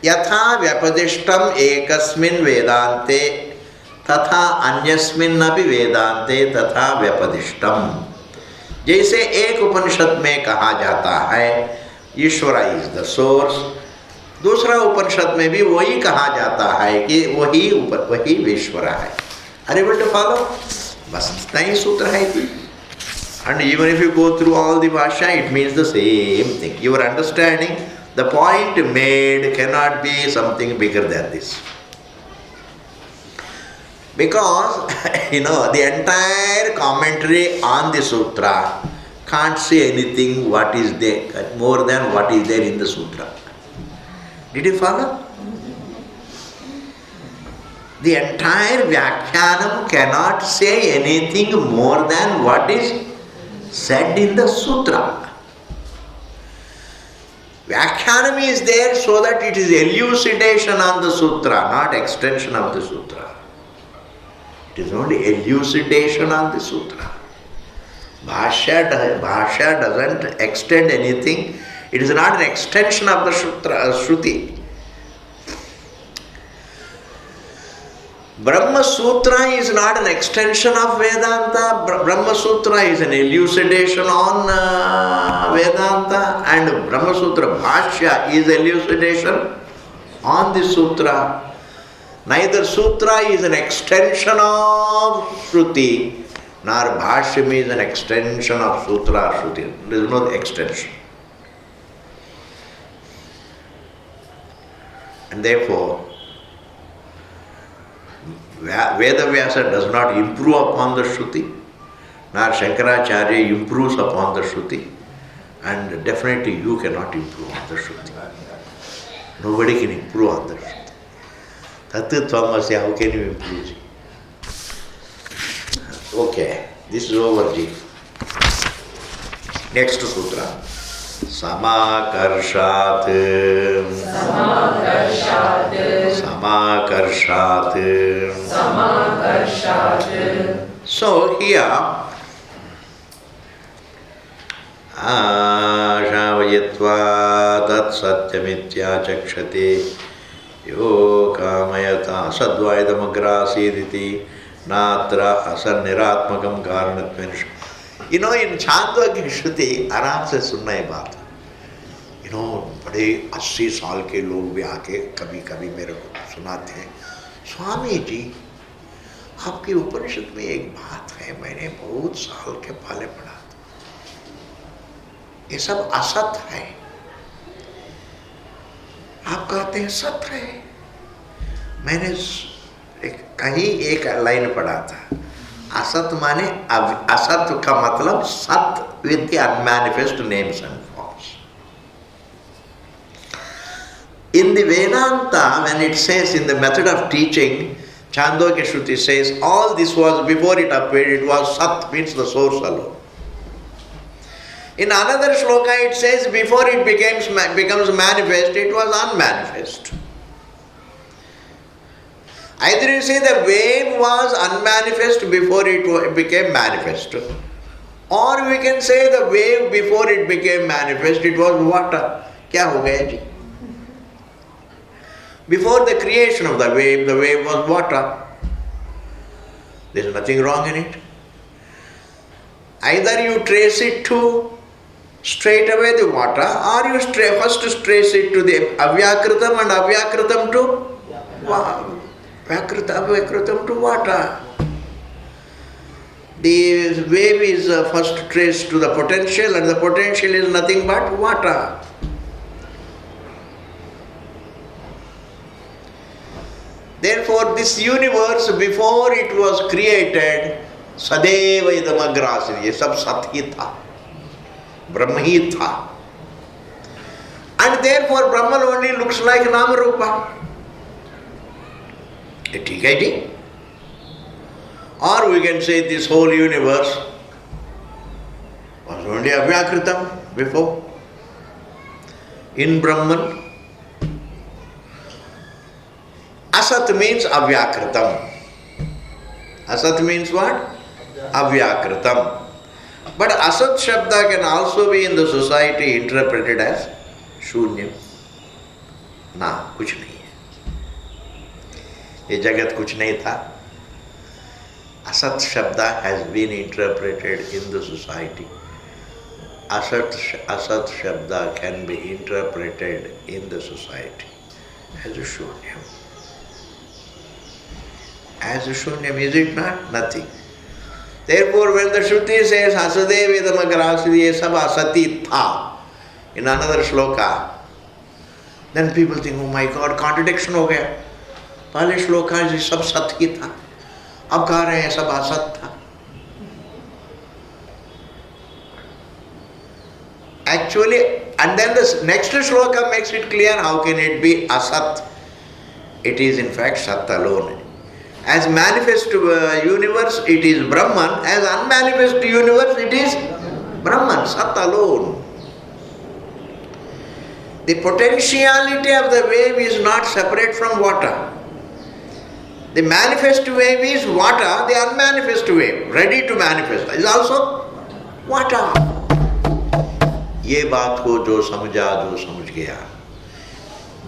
yatha vyapadishtam ekasmin vedante तथा अन्यस्मिन्नपि वेदांते तथा व्यपदिष्टम. जैसे एक उपनिषद में कहा जाता है ईश्वर is the source, दूसरा उपनिषद में भी वही कहा जाता है कि वही ईश्वर है. Are you able to follow? बस इतना ही सूत्र है. And even if you go through all the Bhashya, it means the same thing. You are understanding the point made cannot be something bigger than this. Because, the entire commentary on the Sutra can't say anything what is there, more than what is there in the Sutra. Did you follow? The entire Vyakhyanam cannot say anything more than what is said in the Sutra. Vyakhyanam is there so that it is elucidation on the Sutra, not extension of the Sutra. It is only elucidation on the Sutra. Bhashya doesn't extend anything. It is not an extension of the Shruti. Brahma Sutra is not an extension of Vedanta. Brahma Sutra is an elucidation on Vedanta, and Brahma Sutra Bhashya is elucidation on the Sutra. Neither Sutra is an extension of Shruti, nor Bhashyam is an extension of Sutra or Shruti. There is no extension. And therefore, Vedavyasa does not improve upon the Shruti, nor Shankaracharya improves upon the Shruti, and definitely you cannot improve on the Shruti. Nobody can improve on the Shruti. Tattva-tvamasi, how can you improve? Okay, this is over, Ji. Next sutra. Samakarshat. So here, Shavayatva tat satyamitya chakshate yo kamayata sadvaidamagrasiditi natra asanniratmakam karanatven. In Chandogya Shruti, आराम से सुनना है बात. बड़े 80 साल के लोग भी आके कभी कभी मेरे को सुनाते हैं, स्वामी जी आपकी उपनिषद में एक बात है, मैंने बहुत साल के पहले पढ़ा था, ये सब असत है. आप कहते हैं सत्य है. मैंने कहीं एक लाइन पढ़ा था, असत माने असत का मतलब सत with the unmanifest names and forms. In the Vedanta, when it says in the method of teaching, Chandogya Shruti says all this was before it appeared, it was Sat, means the source alone. In another shloka it says before it becomes manifest, it was unmanifest. Either you say the wave was unmanifest before it became manifest, or we can say the wave before it became manifest, it was water. क्या हो गया जी? Before the creation of the wave was water. There is nothing wrong in it. Either you trace it to straight away the water, or you first trace it to the avyakritam and avyakritam to avyakritam to water. The wave is first traced to the potential, and the potential is nothing but water. Therefore, this universe, before it was created, Sadeva idam agrasya, ye sab sat hi tha, Brahma hi tha. And therefore, Brahman only looks like Namarupa. ठीक है जी? Or we can say this whole universe was only avyakritam before. In Brahman, Asat means avyakritam. Asat means what? Avyakritam. But Asat Shabda can also be in the society interpreted as Shunyam. Na, kuch nahi hai. Ye jagat kuch nahi tha. Asat Shabda has been interpreted in the society. Asat Shabda can be interpreted in the society as a Shunyam. As a Shunyam, is it not? Nothing. Therefore, when the Shruti says Asadev idamagrasya sab asati tha in another shloka, then people think, oh my God, contradiction हो गया. पहले श्लोका जी सब सत ही था, अब कह रहे हैं सब असत था. Actually, and then the next shloka makes it clear, how can it be asat? It is in fact sat alone. As manifest universe, it is Brahman. As unmanifest universe, it is Brahman, Sat alone. The potentiality of the wave is not separate from water. The manifest wave is water, the unmanifest wave, ready to manifest, is also water. ये बात को जो समझा, जो समझ गया,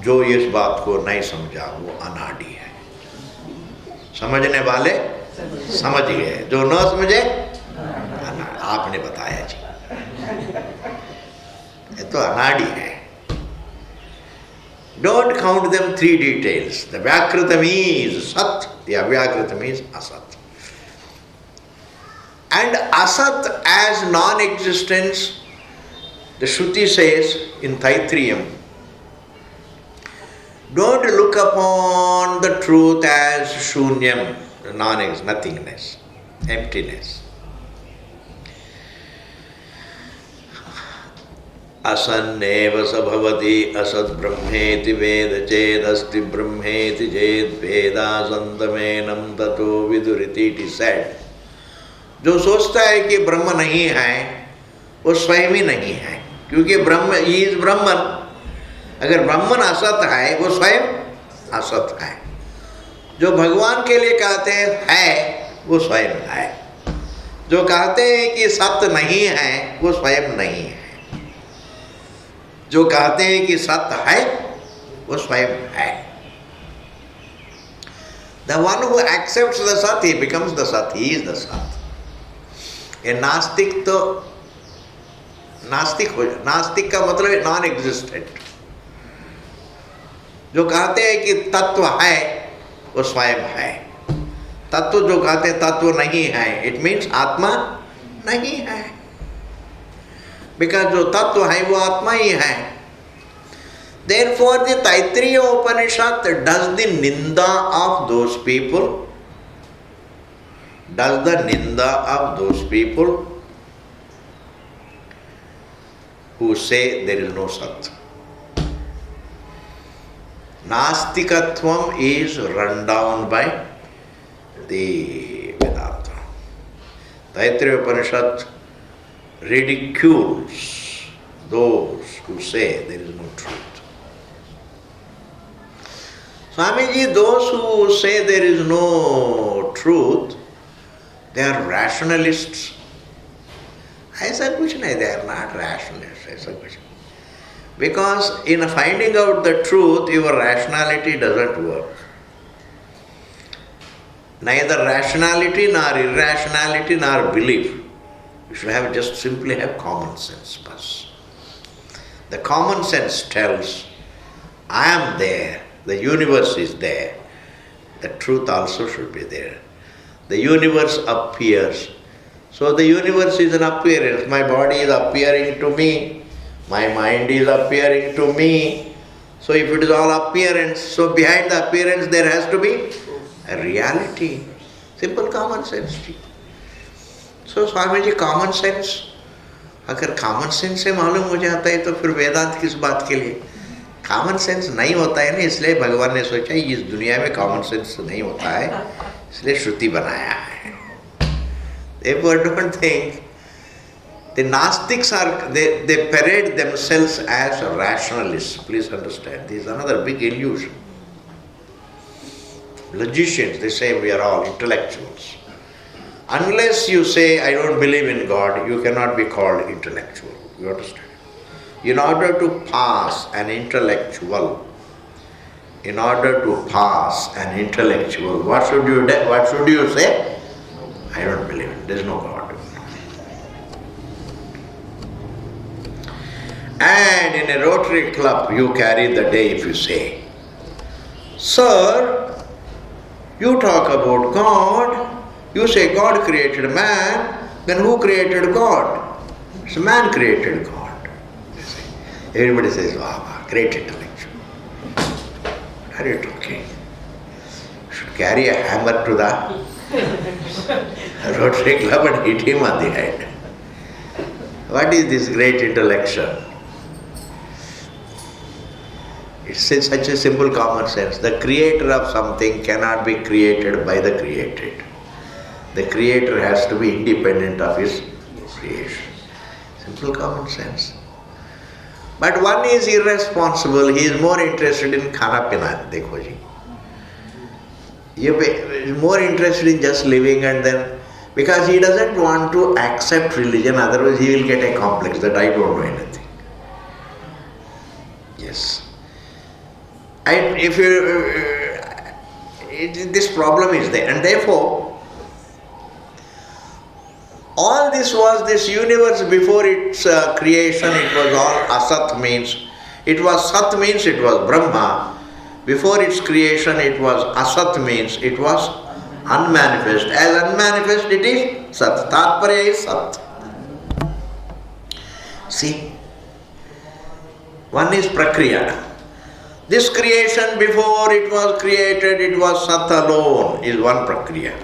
जो इस बात को नहीं समझा, वो अनादि है. समझने वाले समझ गए, जो न समझे आपने बताया जी, ये तो अनादि है. Don't count them three details. The Vyakritam is Sat, the Avyakritam is Asat. And Asat as non-existence, the Shruti says in Taittiriya, don't look upon the truth as Shunyam, non-existence, nothingness, emptiness. असन्नेव स भवति असत् ब्रह्मेति वेद चेद अस्ति ब्रह्मेति चेद वेदासन्तमेनं ततो विदुरिति. It is said, जो सोचता है कि ब्रह्म नहीं है वो स्वयं ही नहीं है, क्योंकि ब्रह्म इज ब्रह्मन. अगर ब्रह्मन असत है वो स्वयं असत है. जो भगवान के लिए कहते हैं वो स्वयं है. जो कहते हैं कि सत्य नहीं है वो स्वयं नहीं है. जो कहते हैं कि सत्य है वो स्वयं है. The one who accepts the Sat, he becomes the Sat, he is the Sat. A नास्तिक तो नास्तिक हो जाए. नास्तिक का मतलब नॉन एग्जिस्टेंट. जो कहते हैं कि तत्व है वो स्वयं है. तत्व जो कहते हैं तत्व नहीं है, इट मीन्स आत्मा नहीं है. Because जो तत्व है वो आत्मा ही है. Therefore, the Taittiriya Upanishad does the ninda of those people, does the ninda of those people who say there is no Sat. Nastikatvam is run down by the Vedanta. Taittiriya Upanishad ridicules those who say there is no truth. Swamiji, those who say there is no truth, they are rationalists. ऐसा कुछ नहीं, they are not rationalists. ऐसा कुछ. Because in finding out the truth, your rationality doesn't work. Neither rationality nor irrationality nor belief You should have just simply have common sense, bas. The common sense tells, I am there, the universe is there. The truth also should be there. The universe appears. So the universe is an appearance. My body is appearing to me. My mind is appearing to me. So if it is all appearance, so behind the appearance there has to be a reality. Simple common sense. So Swami ji, common sense. अगर common sense से मालूम हो जाता है तो फिर वेदांत किस बात के लिए? कॉमन सेंस नहीं होता है ना, इसलिए भगवान ने सोचा इस दुनिया में कॉमन सेंस नहीं होता है, इसलिए श्रुति बनाया है. Therefore, don't think the Gnostics they parade themselves as rationalists. Please understand, this is another big illusion. Logicians, they say we are all intellectuals. Unless you say, I don't believe in God, you cannot be called intellectual. You understand? In order to pass an intellectual, what should you say? I don't believe in, there is no God. And in a Rotary Club, you carry the day if you say, Sir, you talk about God, you say God created man, then who created God? So man created God. Everybody says, wow, great intellectual. What are you talking? You should carry a hammer to the Rotary Club and hit him on the head. What is this great intellectual? It's such a simple common sense. The creator of something cannot be created by the created. The creator has to be independent of his creation. Simple common sense. But one is irresponsible, he is more interested in khana pina, dekho ji. He is more interested in just living and then, because he doesn't want to accept religion, otherwise he will get a complex that I don't know anything. Yes. And if this problem is there, and therefore, all this was this universe before its creation, it was all asat means, it was sat means it was Brahma. Before its creation it was asat means it was unmanifest. As unmanifest it is sat. Tatparya is sat. See, one is prakriya. This creation before it was created, it was sat alone, is one prakriya.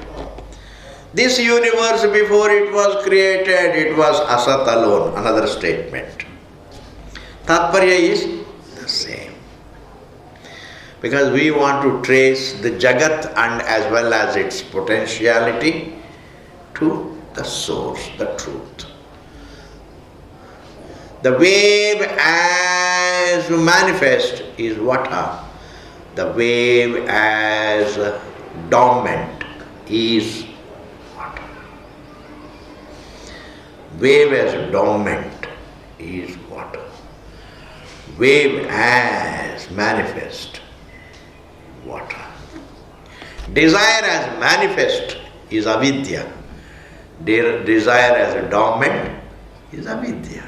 This universe before it was created, it was asat alone, another statement. Tatparya is the same. Because we want to trace the Jagat and as well as its potentiality to the source, the truth. The wave as manifest is water. The wave as dormant is water. Wave as dormant is water. Wave as manifest, water. Desire as manifest is avidya. Desire as dormant is avidya.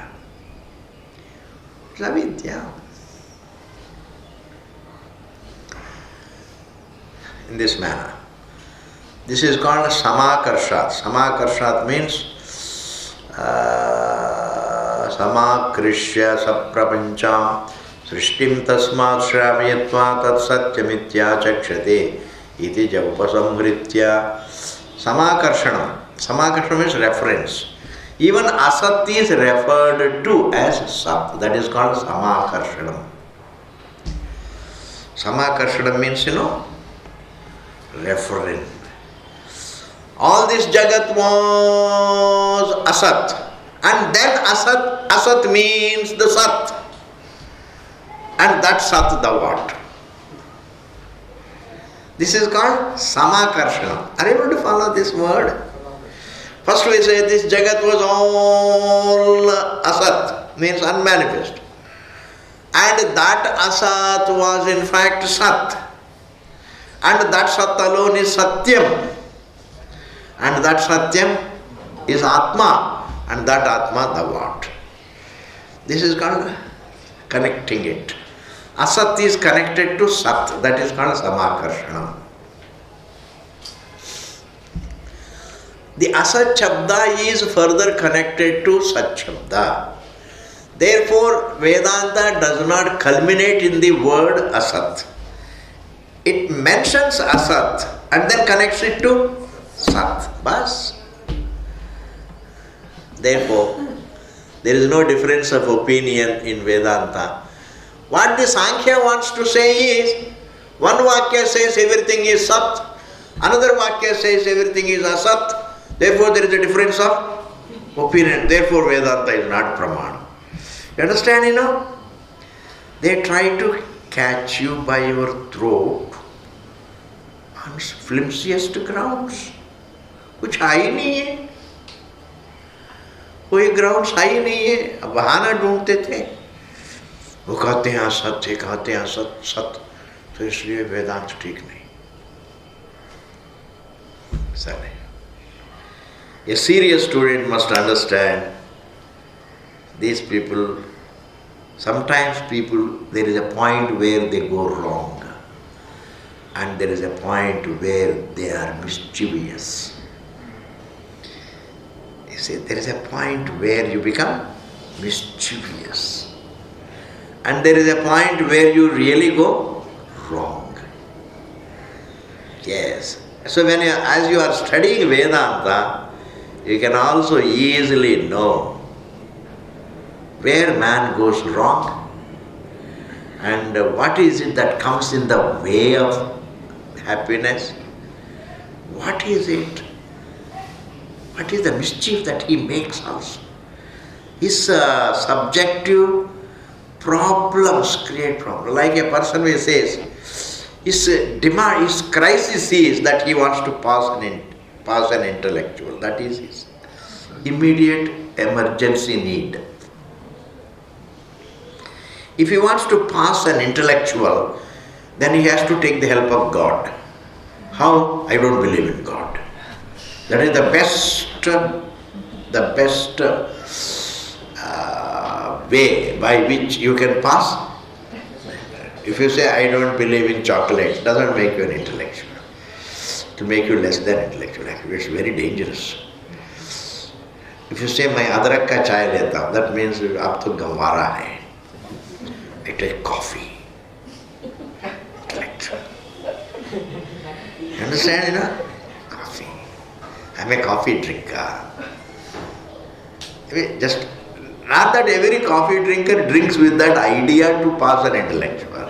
It's avidya. In this manner. This is called samakarshat. Samakarshat means समाकृष्य सप्रपंचां सृष्टिं तस्मात् श्रावयित्वा तत्सत्यमित्या चक्षते इति च उपसंहृत्य समाकर्षणं. Samakarshana means reference. Even asat is referred to as sat. That is called samakarshana. Samakarshana means, referring. All this Jagat was asat. And then asat means the sat. And that sat the what? This is called samakarshana. Are you able to follow this word? First we say this Jagat was all asat, means unmanifest. And that asat was in fact sat. And that sat alone is satyam. And that satyam is atma. and that Atma thou art. This is called connecting it. Asat is connected to Sat, that is called Samakarshana. The Asat Shabda is further connected to Sat Shabda. Therefore, Vedanta does not culminate in the word Asat. It mentions Asat and then connects it to Sat. Bas. Therefore, there is no difference of opinion in Vedanta. What the Sankhya wants to say is, one Vakya says everything is Sat, another Vakya says everything is Asat. Therefore, there is a difference of opinion. Therefore, Vedanta is not Pramana. You understand, They try to catch you by your throat on flimsiest grounds, which hai nahi hai. कोई grounds है ही नहीं है, बहाना ढूंढते थे. वो कहते हैं असत थे, कहते हैं असत सत, तो इसलिए वेदांत ठीक नहीं. Sorry. A serious student must understand these people. Sometimes there is a point where they go wrong, and there is a point where they are mischievous. You see, there is a point where you become mischievous, and there is a point where you really go wrong. Yes. So as you are studying Vedanta, you can also easily know where man goes wrong and what is it that comes in the way of happiness. What is it? What is the mischief that he makes also? His subjective problems create problems. Like a person who says, his demand, his crisis is that he wants to pass an intellectual. That is his immediate emergency need. If he wants to pass an intellectual, then he has to take the help of God. How? I don't believe in God. That is the best way by which you can pass. If you say, I don't believe in chocolate, it doesn't make you an intellectual. It will make you less than intellectual. Actually, it's very dangerous. If you say, my adrak ka chai leta, that means aap to gawara hai. I take coffee. Intellectual. You understand, Coffee. I'm a coffee drinker. Just not that every coffee drinker drinks with that idea to pass an intellectual.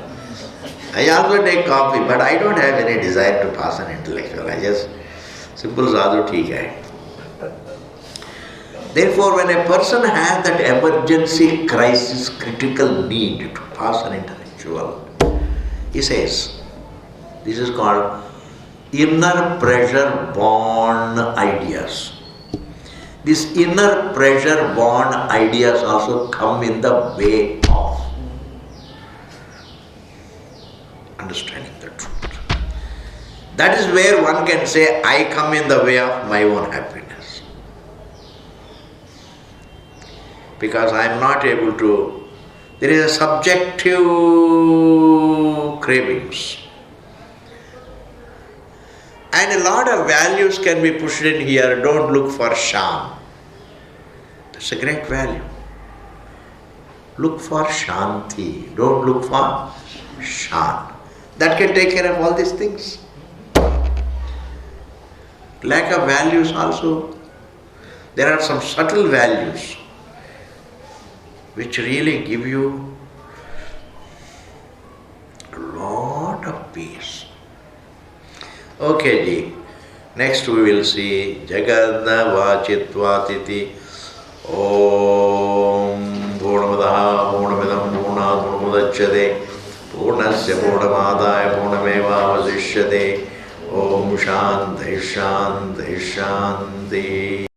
I also take coffee, but I don't have any desire to pass an intellectual. I just simple sadhu theek hai. Therefore, when a person has that emergency crisis, critical need to pass an intellectual, he says, this is called inner pressure born ideas. These inner pressure born ideas also come in the way of understanding the truth. That is where one can say, I come in the way of my own happiness. Because I am not able to, there is a subjective cravings. And a lot of values can be pushed in here. Don't look for sham. That's a great value. Look for shanti. Don't look for shan. That can take care of all these things. Lack of values also. There are some subtle values which really give you a lot of peace. Okay, ji. Next we will see Jagadna Vachitvatiti Om Purnamadaha Purnamidam Purnat Purnamudachyate Purnasya Purnamadaya Purnameva Vasishyate Om Shanti Shanti Shanti.